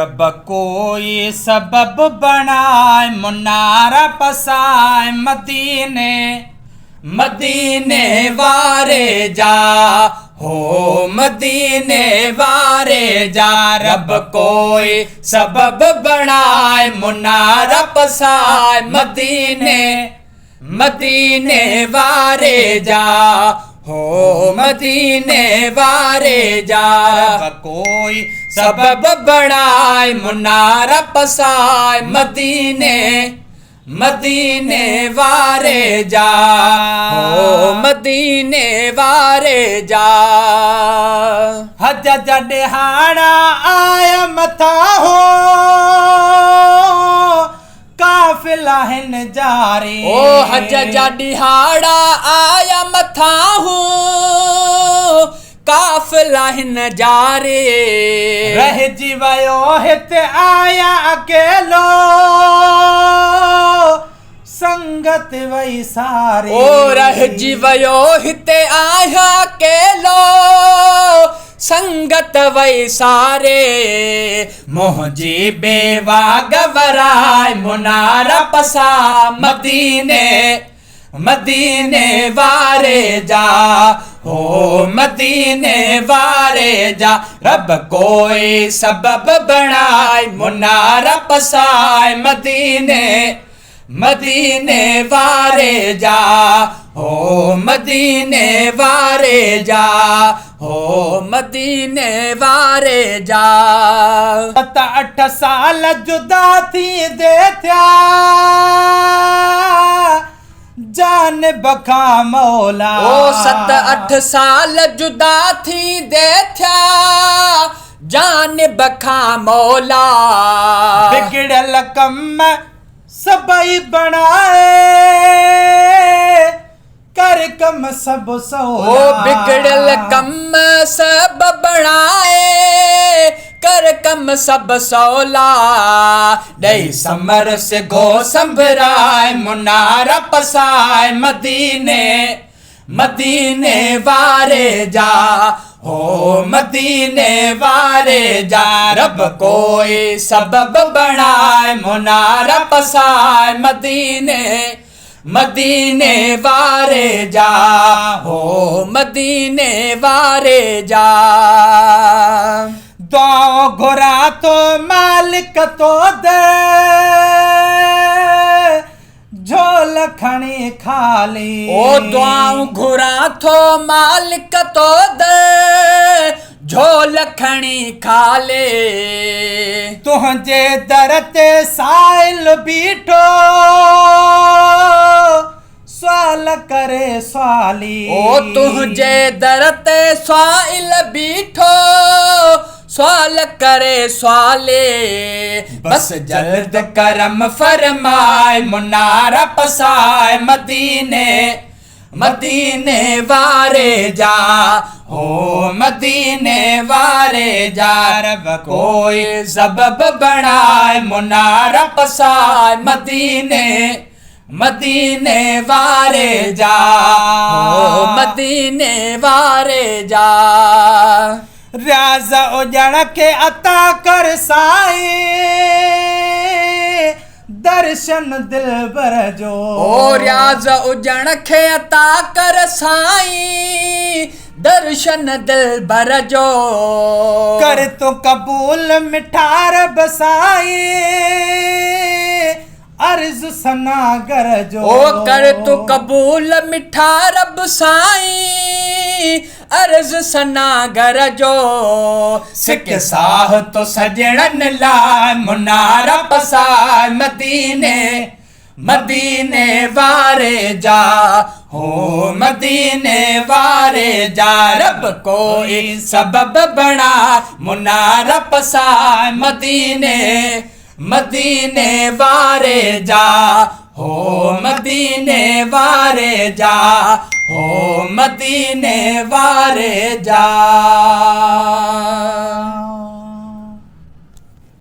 अब कोई सबब बनाए मुनारा पसाए मदीने मदीने वारे जा हो मदीने वारे जा। रब कोई सबब बनाए मुनारा पसाए मदीने मदीने वारे जा हो मदीने वारे जा। रब कोई सबब बनाए मुनारा पसाए मदीने मदीने वारे जा हो मदीने वारे जा। हज जॾहाड़ा आया मथा हो काफिला हिन जारी ओ हज जॾहाड़ा आया मथा हो काफिला हिन जारे। रहजी वयो हिते आया अकेलो संगत वई सारी। ओ रहजी वयो हिते आया अकेलो संगत वई सारे। मुंहिंजी बेवा गवराए मुनारा पसा मदीने मदीने वारे जा हो मदीने वारे जा। रब कोई सबब बनाए मुनारा पसाए मदीने मदीने वारे जा हो मदीने वारे जा हो मदीने वारे जा। 7-8 साल जुदा थी दे थिया जान बखा मौला। ओ 7-8 साल जुदा थी दे थिया जान बखा मौला। बिगड़ल कम सबई बनाए कर कम सब सौला। ओ बिगड़ल कम सब बनाए कर कम सब सौला। दई समर से गो संभराए मुनारा पसाए मदीने मदीने वारे जा हो मदीने वारे जा। रब कोई सबब बनाए मुनारा पसाए मदीने मदीने वारे जा हो मदीने वारे जा। दुआ घुरा तो मालिक तो दे झोल खणी खाली। ओ दुआऊं घुरा थो मालिक तो दे झोल खणी खाले। तुंहिंजे दर ते साइल बीठो सवाल करे सवाली। ओ तुंहिंजे दर ते साइल बीठो सवाल करे सवाले। बस जल्द करम फरमाए मुनारा पसाए मदीने मदीने वारे जा हो मदीने वारे जा। रब कोई सबब बनाए मुनारा पसाए मदीने मदीने वारे जा हो मदीने वारे जा। रियाज़ उजड़ के अता कर साईं दर्शन दिलबर जो। ओ रियाज़ उजड़ के अता कर साईं दर्शन दिलबर जो। कर तो कबूल मिठार बसाई अर्ज सनागर जो। ओ कर तू कबूल मिठा रब साईं अर्ज सनागर जो। सिक साह तो सजणन लाइ मुनारा पसाए मदीने मदीने वारे जा हो मदीने वारे जा। रब कोई सबब बना मुनारा पसाए मदीने मदीने वारे जा हो मदीने वारे जा हो मदीने वारे जा।